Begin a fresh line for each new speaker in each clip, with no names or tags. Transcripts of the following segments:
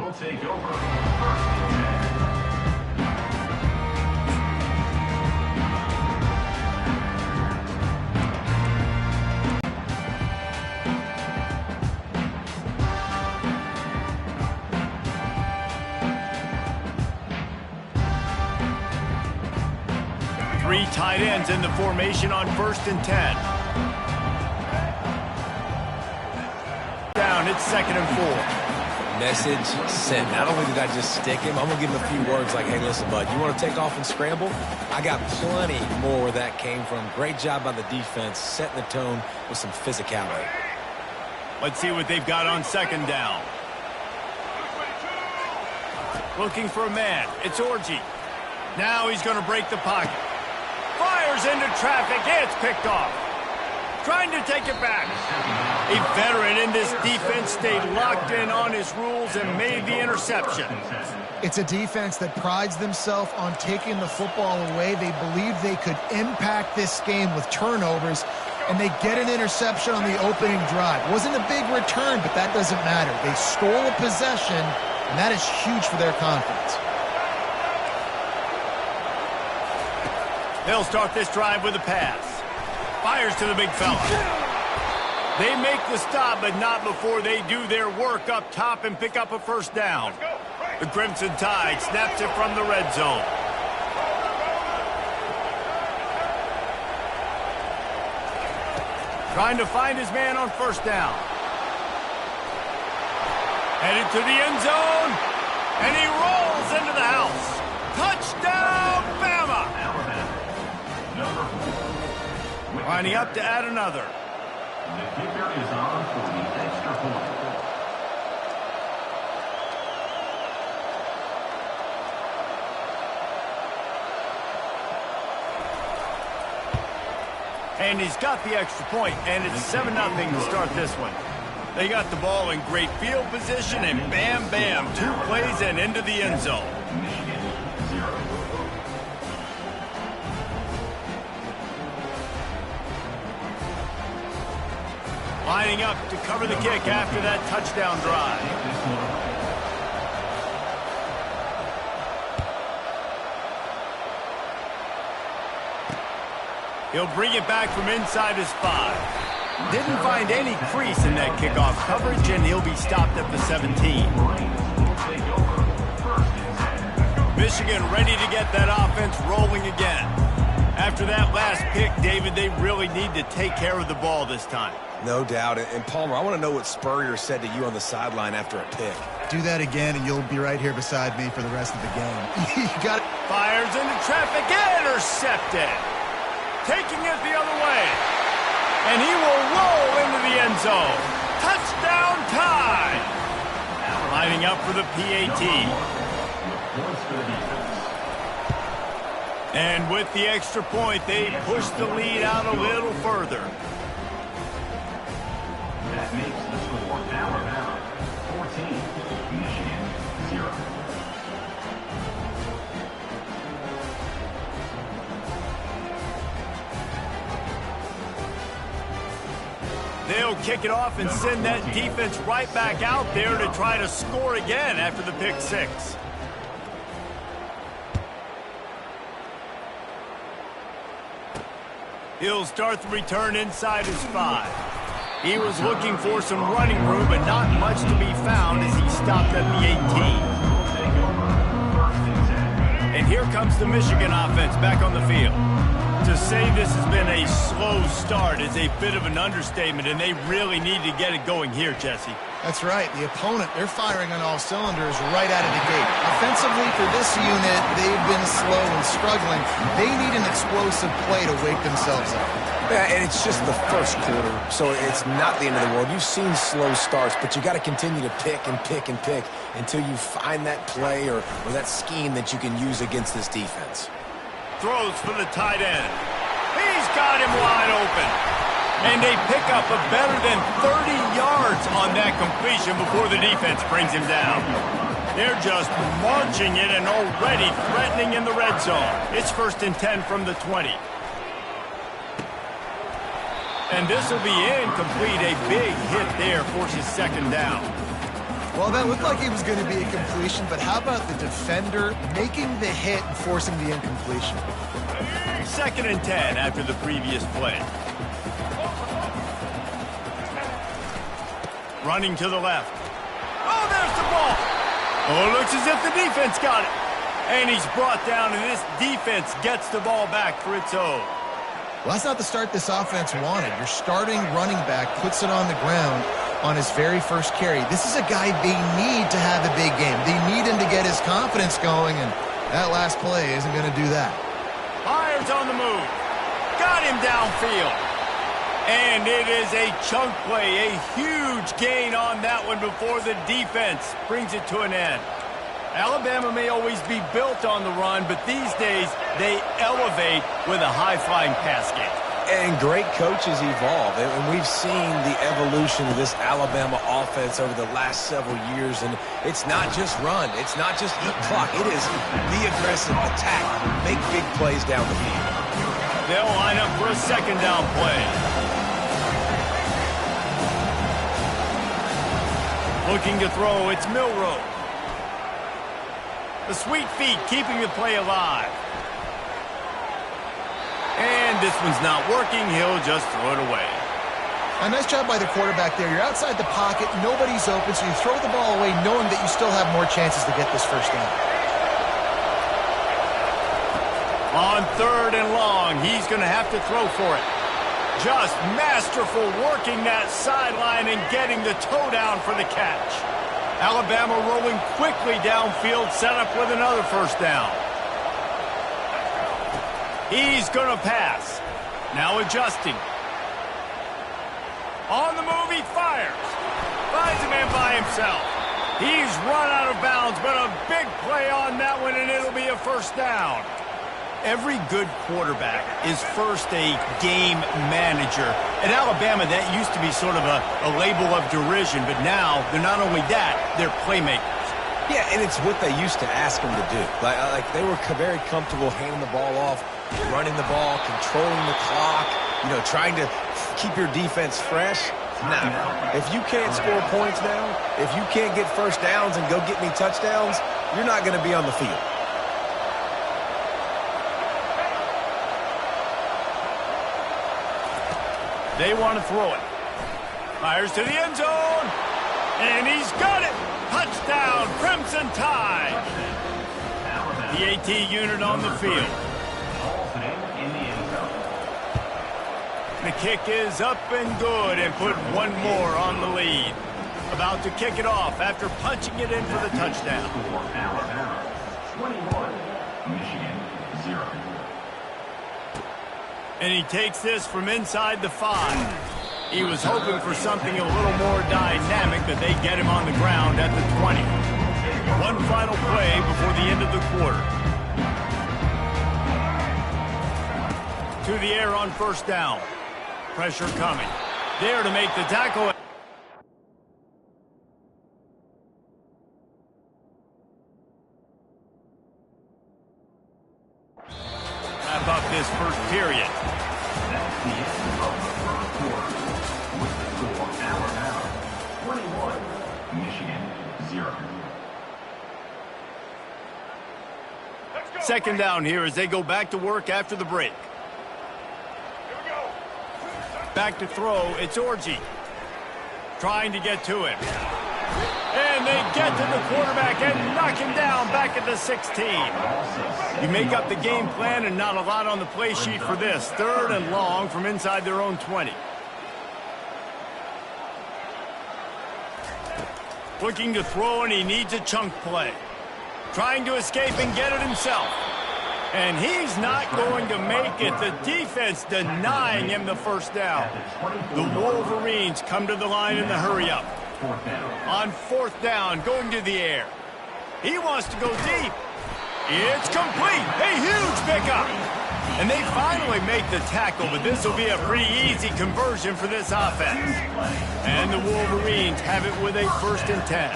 will take over first and 10.
Three tight ends in the formation on 1st and 10. Down, it's 2nd and 4.
Message sent. Not only did I just stick him, I'm going to give him a few words like, hey, listen, bud, you want to take off and scramble? I got plenty more where that came from. Great job by the defense, setting the tone with some physicality.
Let's see what they've got on 2nd down. Looking for a man. It's Orji. Now he's going to break the pocket. Fires into traffic. It's picked off. Trying to take it back. A veteran in this defense stayed locked in on his rules and made the interception.
It's a defense that prides themselves on taking the football away. They believe they could impact this game with turnovers, and they get an interception on the opening drive. Wasn't a big return, but that doesn't matter. They stole a possession, and that is huge for their confidence.
They'll start this drive with a pass. Fires to the big fella. They make the stop, but not before they do their work up top and pick up a 1st down. The Crimson Tide snaps it from the red zone. Trying to find his man on 1st down. Headed to the end zone, and he rolls into the house. Touchdown, Bama! Lining up to add another.
The kicker is on for the extra point.
And he's got the extra point, and it's 7-0 to start this one. They got the ball in great field position, and bam, bam, 2 plays and into the end zone.
Michigan, 0.
Lining up to cover the kick after that touchdown drive. He'll bring it back from inside his 5. Didn't find any crease in that kickoff coverage, and he'll be stopped at the 17. Michigan ready to get that offense rolling again. After that last pick, David, they really need to take care of the ball this time.
No doubt. And Palmer, I want to know what Spurrier said to you on the sideline after a pick.
Do that again, and you'll be right here beside me for the rest of the game. You got it.
Fires into traffic, intercepted. Taking it the other way. And he will roll into the end zone. Touchdown Tide. Lining up for the PAT. And with the extra point, they push the lead out a little further.
That makes the score Alabama 14, Michigan 0.
They'll kick it off and send that defense right back out there to try to score again after the pick 6. He'll start the return inside his 5. He was looking for some running room, but not much to be found as he stopped at the 18. And here comes the Michigan offense back on the field. To say this has been a slow start is a bit of an understatement, and they really need to get it going here, Jesse.
That's right. The opponent, they're firing on all cylinders right out of the gate. Offensively, for this unit, they've been slow and struggling. They need an explosive play to wake themselves up.
Yeah, and it's just the first quarter, so it's not the end of the world. You've seen slow starts, but you got to continue to pick and pick and pick until you find that play or that scheme that you can use against this defense.
Throws for the tight end. He's got him wide open. And they pick up a better than 30 yards on that completion before the defense brings him down. They're just marching it and already threatening in the red zone. It's 1st and 10 from the 20. And this will be incomplete. A big hit there forces 2nd down.
Well, that looked like it was going to be a completion, but how about the defender making the hit and forcing the incompletion?
2nd and 10 after the previous play. Running to the left. Oh, there's the ball. Oh, it looks as if the defense got it. And he's brought down, and this defense gets the ball back for its own.
Well, that's not the start this offense wanted. Your starting running back puts it on the ground on his very first carry. This is a guy they need to have a big game. They need him to get his confidence going, and that last play isn't going to do that.
Myers on the move. Got him downfield. And it is a chunk play, a huge gain on that one before the defense brings it to an end. Alabama may always be built on the run, but these days they elevate with a high-flying pass game.
And great coaches evolve, and we've seen the evolution of this Alabama offense over the last several years, and it's not just run, it's not just eat clock, it is be aggressive, attack, make big plays down the field.
They'll line up for a 2nd down play. Looking to throw, it's Milroe. The sweet feet keeping the play alive. And this one's not working. He'll just throw it away.
A nice job by the quarterback there. You're outside the pocket. Nobody's open, so you throw the ball away knowing that you still have more chances to get this 1st down.
On 3rd and long, he's going to have to throw for it. Just masterful working that sideline and getting the toe down for the catch. Alabama rolling quickly downfield, set up with another 1st down. He's going to pass. Now adjusting. On the move, he fires. Finds a man by himself. He's run out of bounds, but a big play on that one, and it'll be a 1st down. Every good quarterback is first a game manager. At Alabama, that used to be sort of a label of derision, but now they're not only that, they're playmakers.
Yeah, and it's what they used to ask them to do. Like they were very comfortable handing the ball off, running the ball, controlling the clock, trying to keep your defense fresh. Now, if you can't score points now, if you can't get 1st downs and go get me touchdowns, you're not going to be on the field.
They want to throw it. Fires to the end zone. And he's got it. Touchdown, Crimson Tide. The AT unit on the field. The kick is up and good and put one more on the lead. About to kick it off after punching it in for the touchdown.
Alabama 21, Michigan 0.
And he takes this from inside the 5. He was hoping for something a little more dynamic, but they get him on the ground at the 20. One final play before the end of the quarter. To the air on 1st down. Pressure coming. There to make the tackle. Wrap up this 1st period.
That's the end of the 1st quarter. With the score, Alabama 21, Michigan 0.
2nd down here as they go back to work after the break. Back to throw, it's Orji. Trying to get to him. And they get to the quarterback and knock him down back at the 16. You make up the game plan and not a lot on the play sheet for this. 3rd and long from inside their own 20. Looking to throw, and he needs a chunk play. Trying to escape and get it himself. And he's not going to make it. The defense denying him the 1st down. The Wolverines come to the line in the hurry-up. On 4th down, going to the air. He wants to go deep. It's complete. A huge pickup. And they finally make the tackle, but this will be a pretty easy conversion for this offense. And the Wolverines have it with a 1st and 10.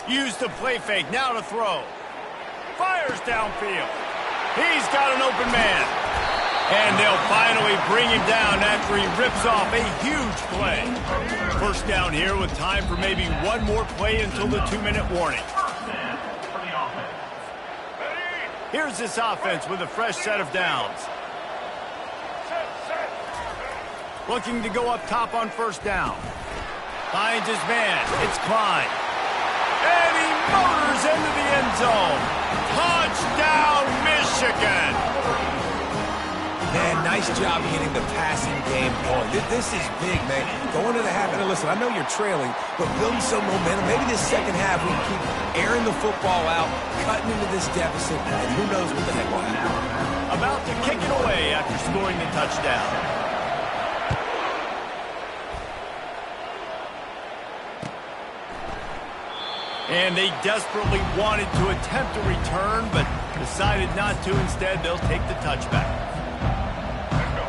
Use the play fake, now to throw. Fires downfield. He's got an open man. And they'll finally bring him down after he rips off a huge play. First down here with time for maybe one more play until the 2-minute warning. Here's this offense with a fresh set of downs. Looking to go up top on first down. Finds his man. It's Klein. And he motors into the end zone. Touchdown, Michigan!
Man, nice job getting the passing game going. This is big, man. Going to the half, and listen, I know you're trailing, but building some momentum. Maybe this second half we keep airing the football out, cutting into this deficit, and who knows what the heck will happen.
About to kick it away after scoring the touchdown. And they desperately wanted to attempt a return, but decided not to. Instead, they'll take the touchback.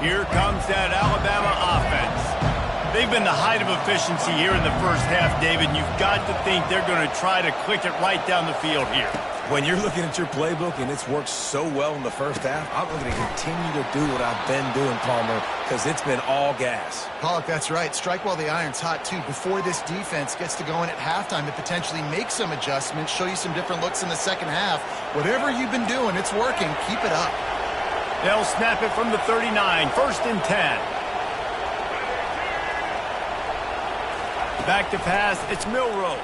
Here comes that Alabama offense. They've been the height of efficiency here in the first half, David. You've got to think they're going to try to click it right down the field here.
When you're looking at your playbook and it's worked so well in the first half, I'm going to continue to do what I've been doing, Palmer, because it's been all gas.
Pollock, that's right. Strike while the iron's hot, too. Before this defense gets to going at halftime to potentially make some adjustments, show you some different looks in the second half. Whatever you've been doing, it's working. Keep it up.
They'll snap it from the 39, 1st and 10. Back to pass, it's Milroe.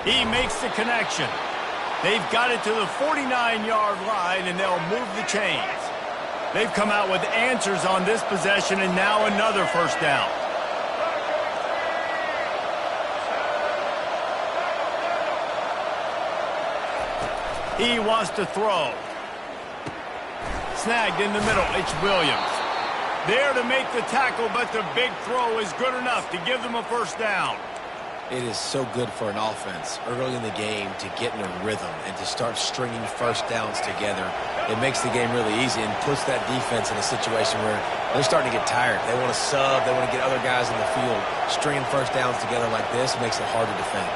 He makes the connection. They've got it to the 49-yard line, and they'll move the chains. They've come out with answers on this possession, and now another first down. He wants to throw. Snagged in the middle, it's Williams. There to make the tackle, but the big throw is good enough to give them a first down.
It is so good for an offense early in the game to get in a rhythm and to start stringing first downs together. It makes the game really easy and puts that defense in a situation where they're starting to get tired. They want to sub. They want to get other guys in the field. Stringing first downs together like this makes it hard to defend.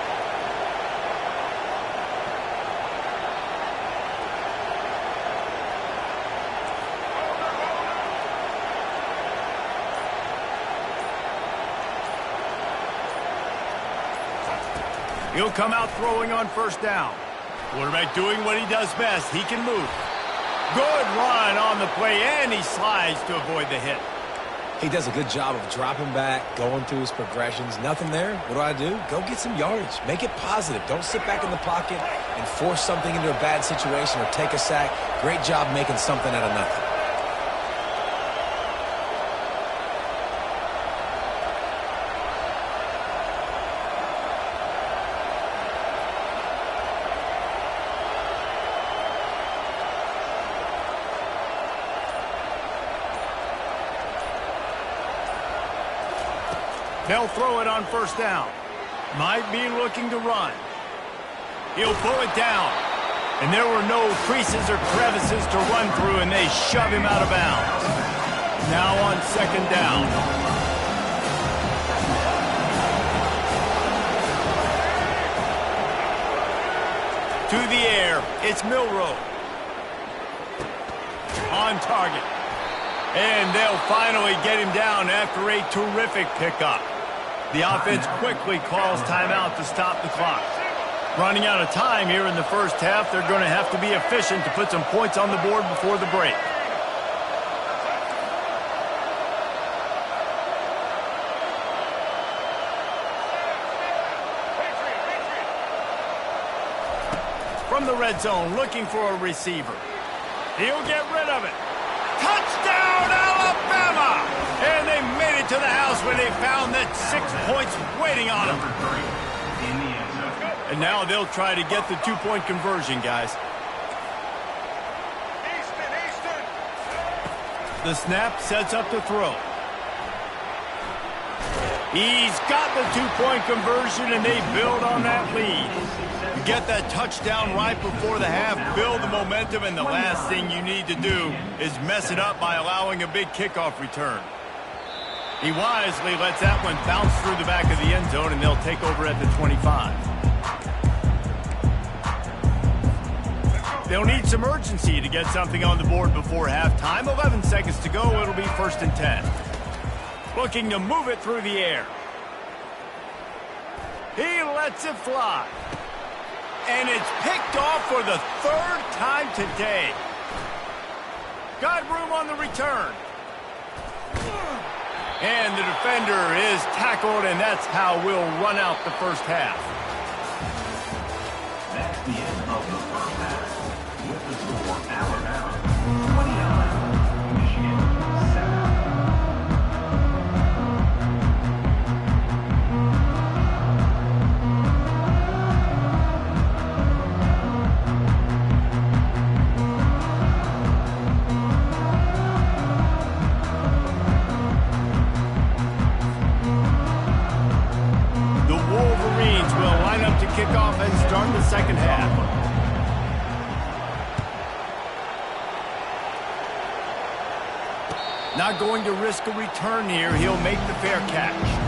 He'll come out throwing on first down. Quarterback doing what he does best. He can move. Good run on the play, and he slides to avoid the hit.
He does a good job of dropping back, going through his progressions. Nothing there. What do? Go get some yardage. Make it positive. Don't sit back in the pocket and force something into a bad situation or take a sack. Great job making something out of nothing.
They'll throw it on first down. Might be looking to run. He'll pull it down. And there were no creases or crevices to run through, and they shove him out of bounds. Now on second down. To the air, it's Milroe. On target. And they'll finally get him down after a terrific pickup. The offense quickly calls timeout to stop the clock. Running out of time here in the first half, they're going to have to be efficient to put some points on the board before the break. From the red zone, looking for a receiver. He'll get rid of it. Touchdown, Alabama! And they made it to the house where they found that 6 points waiting on them. And now they'll try to get the 2-point conversion, guys. The snap sets up the throw. He's got the 2-point conversion, and they build on that lead. You get that touchdown right before the half, build the momentum, and the last thing you need to do is mess it up by allowing a big kickoff return. He wisely lets that one bounce through the back of the end zone, and they'll take over at the 25. They'll need some urgency to get something on the board before halftime. 11 seconds to go. It'll be 1st and 10. Looking to move it through the air. He lets it fly. And it's picked off for the 3rd time today. Got room on the return. And the defender is tackled, and that's how we'll run out the first half.
That's the end of the first half. With the score, Alabama 29, Michigan 7.
Kick off and start the second half. Not going to risk a return here. He'll make the fair catch.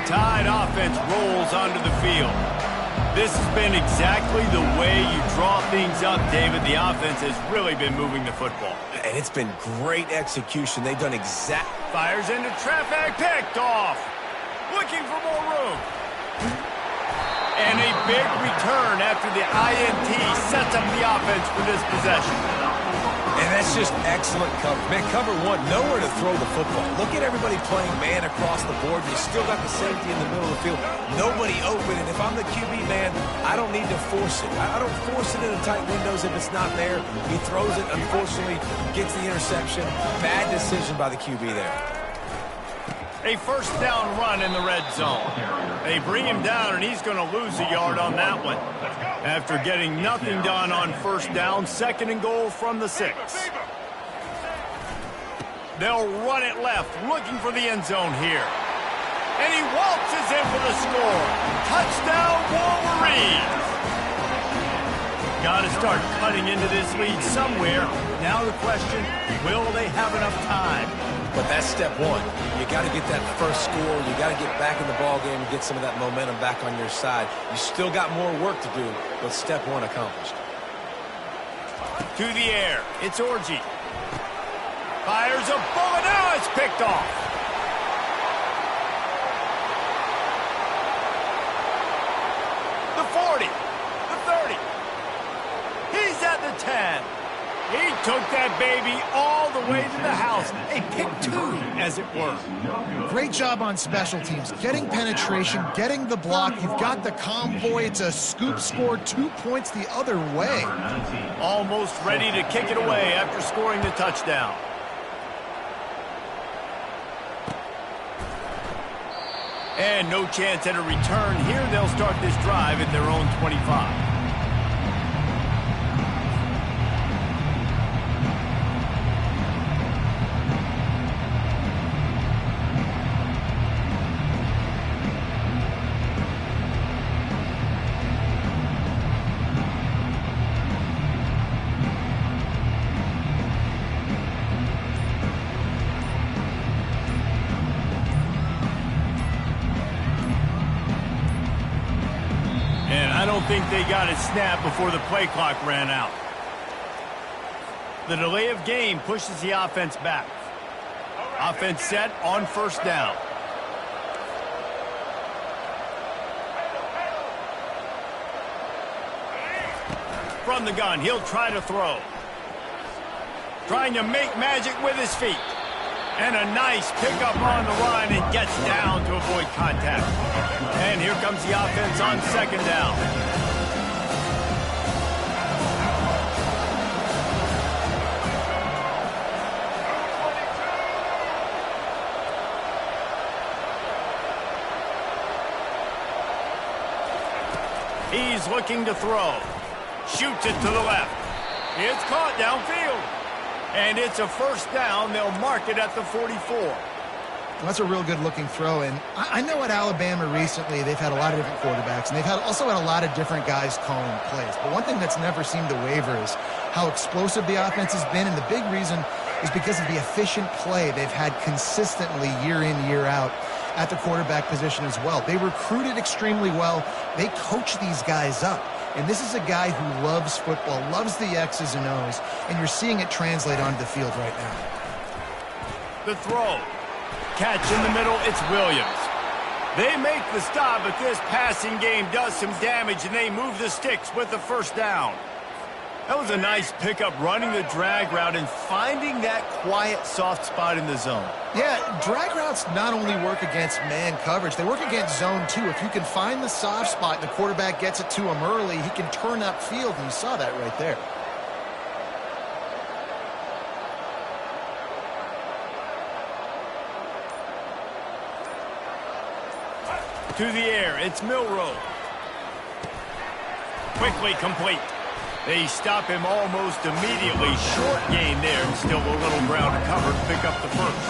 Tide offense rolls onto the field. This has been exactly the way you draw things up, David. The offense has really been moving the football.
And it's been great execution. They've done
Fires into traffic, picked off. Looking for more room. And a big return after the INT sets up the offense for this possession.
And that's just excellent coverage. Man, cover one, nowhere to throw the football. Look at everybody playing man across the board. You still got the safety in the middle of the field. Nobody open. And if I'm the QB, man, I don't need to force it. I don't force it into tight windows if it's not there. He throws it, unfortunately, gets the interception. Bad decision by the QB there.
A first down run in the red zone. They bring him down, and he's going to lose a yard on that one. After getting nothing done on first down, 2nd and goal from the 6. They'll run it left, looking for the end zone here. And he waltzes in for the score. Touchdown, Wolverines! Got to start cutting into this lead somewhere. Now the question, will they have enough time?
But that's step one. You got to get that first score. You got to get back in the ball game and get some of that momentum back on your side. You still got more work to do, but step one accomplished.
To the air. It's Orji. Fires a bullet. Now it's picked off. The 40. The 30. He's at the 10. He took that baby all the way to the house. A pick 2, as it were.
Great job on special teams. Getting penetration, getting the block. You've got the convoy. It's a scoop score, 2 points the other way.
Almost ready to kick it away after scoring the touchdown. And no chance at a return here. They'll start this drive at their own 25. I don't think they got a snap before the play clock ran out. The delay of game pushes the offense back. Offense set on first down. From the gun, he'll try to throw. Trying to make magic with his feet. And a nice pickup on the run and gets down to avoid contact. And here comes the offense on 2nd down. He's looking to throw. Shoots it to the left. It's caught downfield. And it's a first down. They'll mark it at the 44.
That's a real good-looking throw. And I know at Alabama recently they've had a lot of different quarterbacks, and they've also had a lot of different guys calling plays. But one thing that's never seemed to waver is how explosive the offense has been, and the big reason is because of the efficient play they've had consistently year in, year out at the quarterback position as well. They recruited extremely well. They coach these guys up. And this is a guy who loves football, loves the X's and O's, and you're seeing it translate onto the field right now.
The throw. Catch in the middle, it's Williams. They make the stop, but this passing game does some damage, and they move the sticks with the first down. That was a nice pickup, running the drag route and finding that quiet, soft spot in the zone.
Yeah, drag routes not only work against man coverage, they work against zone too. If you can find the soft spot and the quarterback gets it to him early, he can turn upfield, and you saw that right there.
To the air, it's Milroe. Quickly complete. They stop him almost immediately. Short gain there, and still a little ground to cover to pick up the first.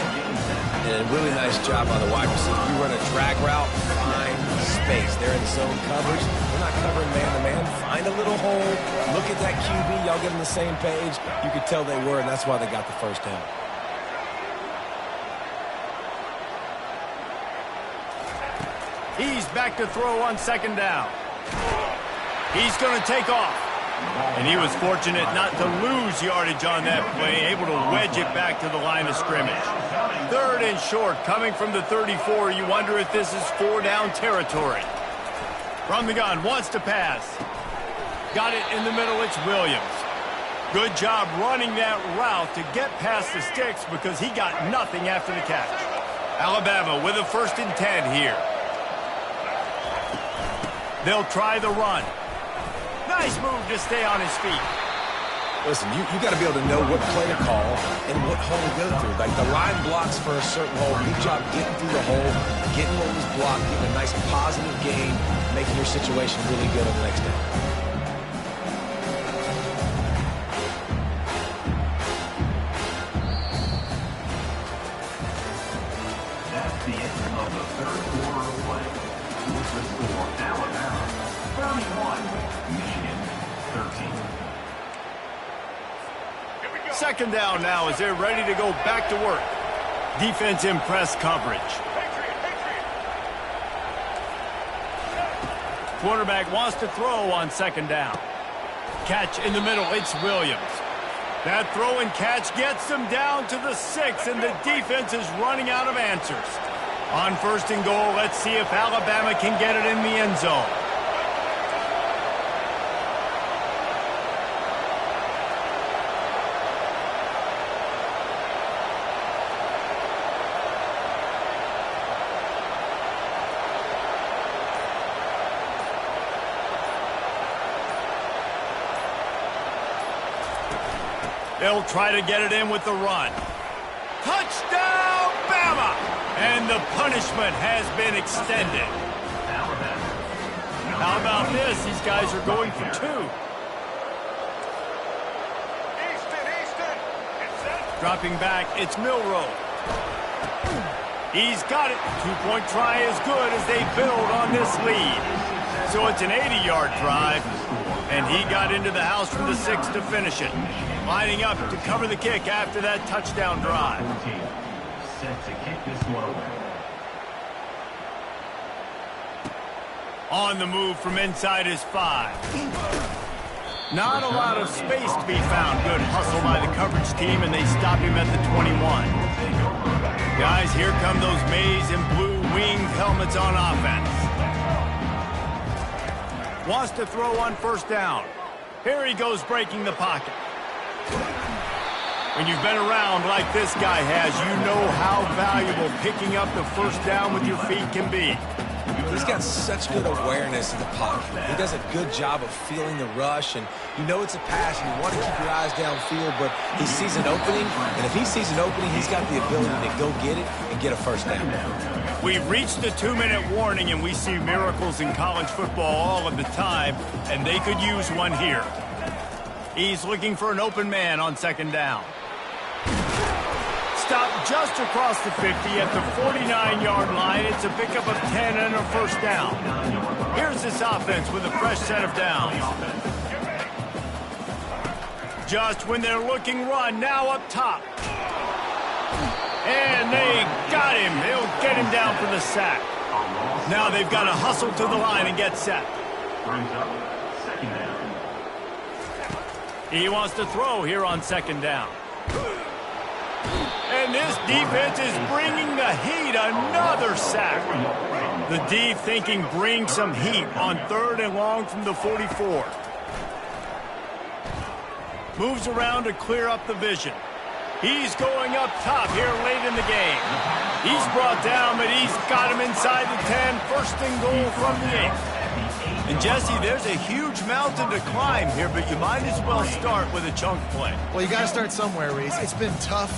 And a really nice job by the wide receiver. You run a drag route, find space. They're in zone coverage. We're not covering man-to-man. Find a little hole. Look at that QB. Y'all get on the same page. You could tell they were, and that's why they got the first down.
He's back to throw on second down. He's going to take off. And he was fortunate not to lose yardage on that play, able to wedge it back to the line of scrimmage. Third and short, coming from the 34. You wonder if this is 4-down territory. From the gun, wants to pass. Got it in the middle, it's Williams. Good job running that route to get past the sticks because he got nothing after the catch. Alabama with a 1st and 10 here. They'll try the run. Nice move to stay on his feet.
Listen, you got to be able to know what play to call and what hole to go through. Like the line blocks for a certain hole. Good job getting through the hole, getting what was blocked, getting a nice positive gain, making your situation really good on the next down.
That's the end of the third quarter of play. With the score, Alabama 31, Michigan 13.
Second down now as they're ready to go back to work. Defense in press coverage. Quarterback wants to throw on second down. Catch in the middle, it's Williams. That throw and catch gets them down to the 6, and the defense is running out of answers. On 1st and goal, let's see if Alabama can get it in the end zone. They'll try to get it in with the run. Touchdown, Bama! And the punishment has been extended. How about this? These guys are going for 2. Dropping back, it's Milroe. He's got it. 2-point try is good as they build on this lead. So it's an 80-yard drive, and he got into the house from the 6 to finish it. Lining up to cover the kick after that touchdown drive.
Set to kick this one away.
On the move from inside his 5. Not a lot of space to be found. Good hustle by the coverage team, and they stop him at the 21. Guys, here come those maize and blue winged helmets on offense. Wants to throw on 1st down. Here he goes breaking the pocket. When you've been around like this guy has, you know how valuable picking up the 1st down with your feet can be.
He's got such good awareness in the pocket. He does a good job of feeling the rush, and you know it's a pass, and you want to keep your eyes downfield, but he sees an opening, and if he sees an opening, he's got the ability to go get it and get a 1st down.
We've reached the 2-minute warning, and we see miracles in college football all of the time, and they could use one here. He's looking for an open man on 2nd down. Stop just across the 50 at the 49-yard line. It's a pickup of 10 and a first down. Here's this offense with a fresh set of downs. Just when they're looking run, now up top. And they got him. They'll get him down for the sack. Now they've got to hustle to the line and get set. He wants to throw here on second down. And this defense is bringing the heat. Another sack. The D thinking bring some heat on 3rd and long from the 44. Moves around to clear up the vision. He's going up top here late in the game. He's brought down, but he's got him inside the 10. First and goal from the 8. And, Jesse, there's a huge mountain to climb here, but you might as well start with a chunk play.
Well, you got to start somewhere, Reese. It's been tough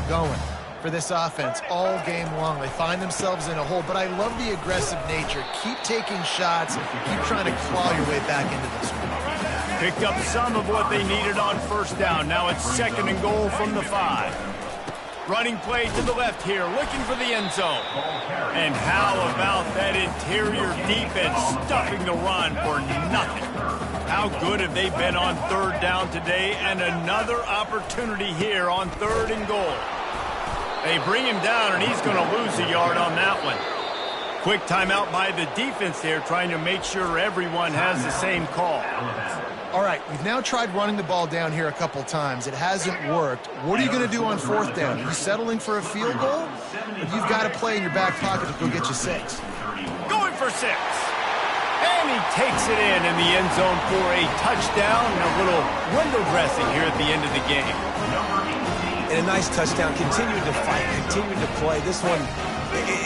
going for this offense all game long. They find themselves in a hole, but I love the aggressive nature. Keep taking shots. Keep trying to claw your way back into this one.
Picked up some of what they needed on first down. Now it's 2nd and goal from the 5. Running play to the left here, looking for the end zone. And how about that interior defense stuffing the run for nothing? How good have they been on 3rd down today? And another opportunity here on 3rd and goal. They bring him down, and he's going to lose a yard on that one. Quick timeout by the defense there, trying to make sure everyone has the same call.
All right, we've now tried running the ball down here a couple times. It hasn't worked. What are you going to do on 4th down? Are you settling for a field goal? You've got to play in your back pocket to go get you 6.
Going for 6. And he takes it in the end zone for a touchdown and a little window dressing here at the end of the game.
And a nice touchdown. Continuing to fight, continuing to play. This one,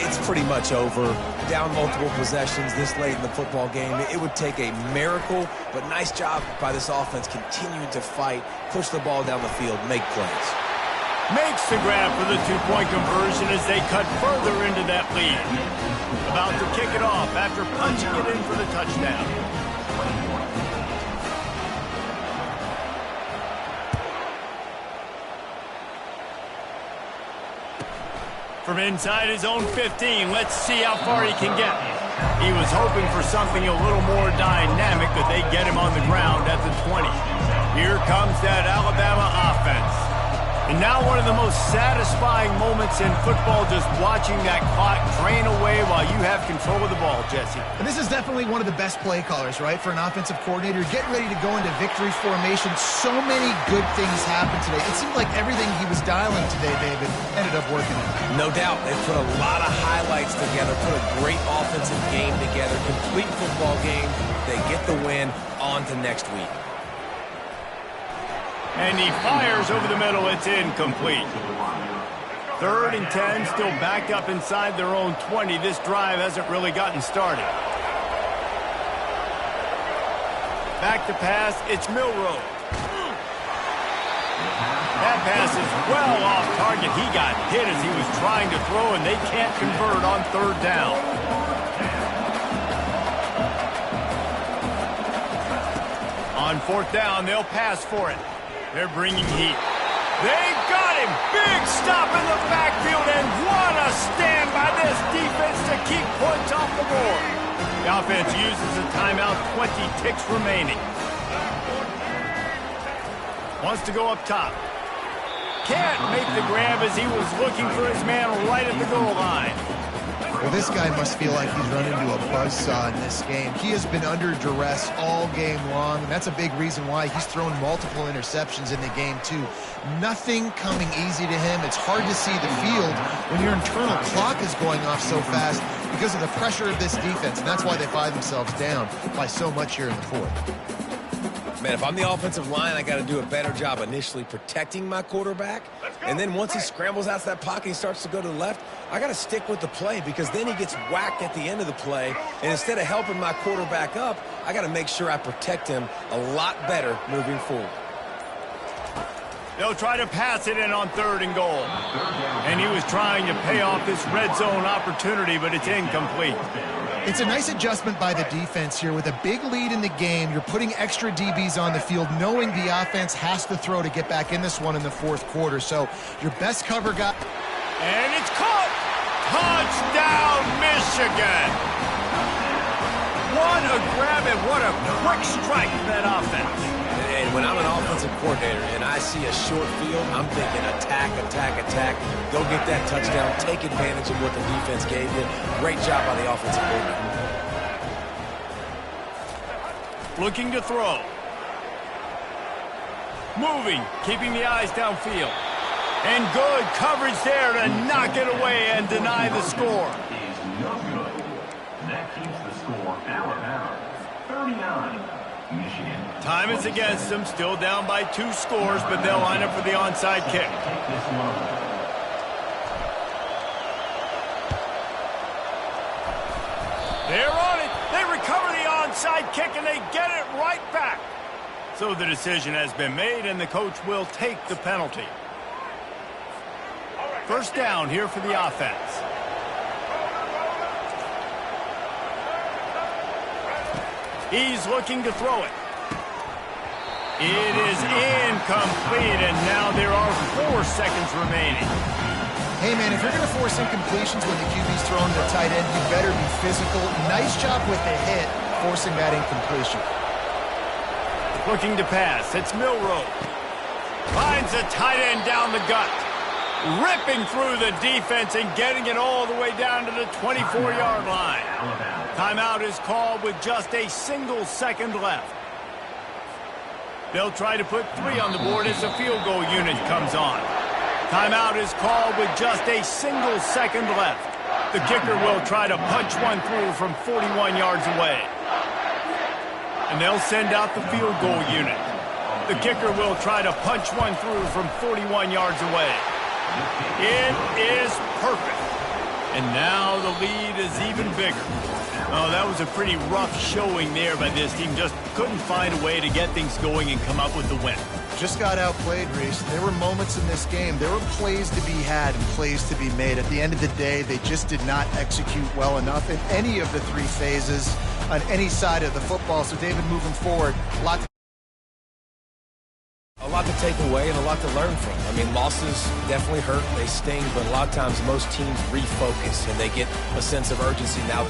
it's pretty much over. Down multiple possessions this late in the football game. It would take a miracle, but nice job by this offense continuing to fight, push the ball down the field, make plays.
Makes the grab for the 2-point conversion as they cut further into that lead. About to kick it off after punching it in for the touchdown. From inside his own 15, let's see how far he can get. He was hoping for something a little more dynamic, but they get him on the ground at the 20. Here comes that Alabama offense. And now one of the most satisfying moments in football, just watching that clock drain away while you have control of the ball, Jesse.
And this is definitely one of the best play callers, right, for an offensive coordinator. Getting ready to go into victory formation. So many good things happened today. It seemed like everything he was dialing today, David, ended up working out.
No doubt. They put a lot of highlights together, put a great offensive game together, complete football game. They get the win. On to next week.
And he fires over the middle. It's incomplete. 3rd and 10, still backed up inside their own 20. This drive hasn't really gotten started. Back to pass, it's Milroe. That pass is well off target. He got hit as he was trying to throw, and they can't convert on 3rd down. On 4th down, they'll pass for it. They're bringing heat. They got him! Big stop in the backfield, and what a stand by this defense to keep points off the board. The offense uses a timeout, 20 ticks remaining. Wants to go up top. Can't make the grab as he was looking for his man right at the goal line.
Well, this guy must feel like he's run into a buzzsaw in this game. He has been under duress all game long, and that's a big reason why he's thrown multiple interceptions in the game, too. Nothing coming easy to him. It's hard to see the field when your internal clock is going off so fast because of the pressure of this defense, and that's why they find themselves down by so much here in the 4th.
Man, if I'm the offensive line, I got to do a better job initially protecting my quarterback. And then once he scrambles out of that pocket, he starts to go to the left, I got to stick with the play because then he gets whacked at the end of the play. And instead of helping my quarterback up, I got to make sure I protect him a lot better moving forward.
They'll try to pass it in on 3rd and goal. And he was trying to pay off this red zone opportunity, but it's incomplete.
It's a nice adjustment by the defense here. With a big lead in the game, you're putting extra DBs on the field, knowing the offense has to throw to get back in this one in the fourth quarter. So your best cover guy.
And it's caught! Touchdown, Michigan! What a grab and what a quick strike from that offense.
And when I'm an offensive coordinator and I see a short field, I'm thinking attack, attack, attack. Go get that touchdown. Take advantage of what the defense gave you. Great job by the offensive coordinator.
Looking to throw. Moving, keeping the eyes downfield. And good coverage there to knock it away and deny the score.
Is no good. That keeps the score Alabama 39. Michigan.
Time is against them, still down by 2 scores, but they'll line up for the onside kick.
Take this one.
They're on it. They recover the onside kick, and they get it right back. So the decision has been made, and the coach will take the penalty. First down here for the offense. He's looking to throw it. It is incomplete, and now there are 4 seconds remaining.
Hey, man, if you're going to force incompletions when the QB's throwing to the tight end, you better be physical. Nice job with the hit, forcing that incompletion.
Looking to pass. It's Milroe. Finds the tight end down the gut. Ripping through the defense and getting it all the way down to the 24-yard line. Timeout is called with just a single second left. They'll try to put 3 on the board as the field goal unit comes on. Timeout is called with just a single second left. The kicker will try to punch one through from 41 yards away. And they'll send out the field goal unit. The kicker will try to punch one through from 41 yards away. It is perfect. And now the lead is even bigger. Oh, that was a pretty rough showing there by this team. Just couldn't find a way to get things going and come up with the win.
Just got outplayed, Reese. There were moments in this game. There were plays to be had and plays to be made. At the end of the day, they just did not execute well enough in any of the 3 phases on any side of the football. So, David, moving forward, a lot
to take away and a lot to learn from. I mean, losses definitely hurt. They sting, but a lot of times most teams refocus and they get a sense of urgency now.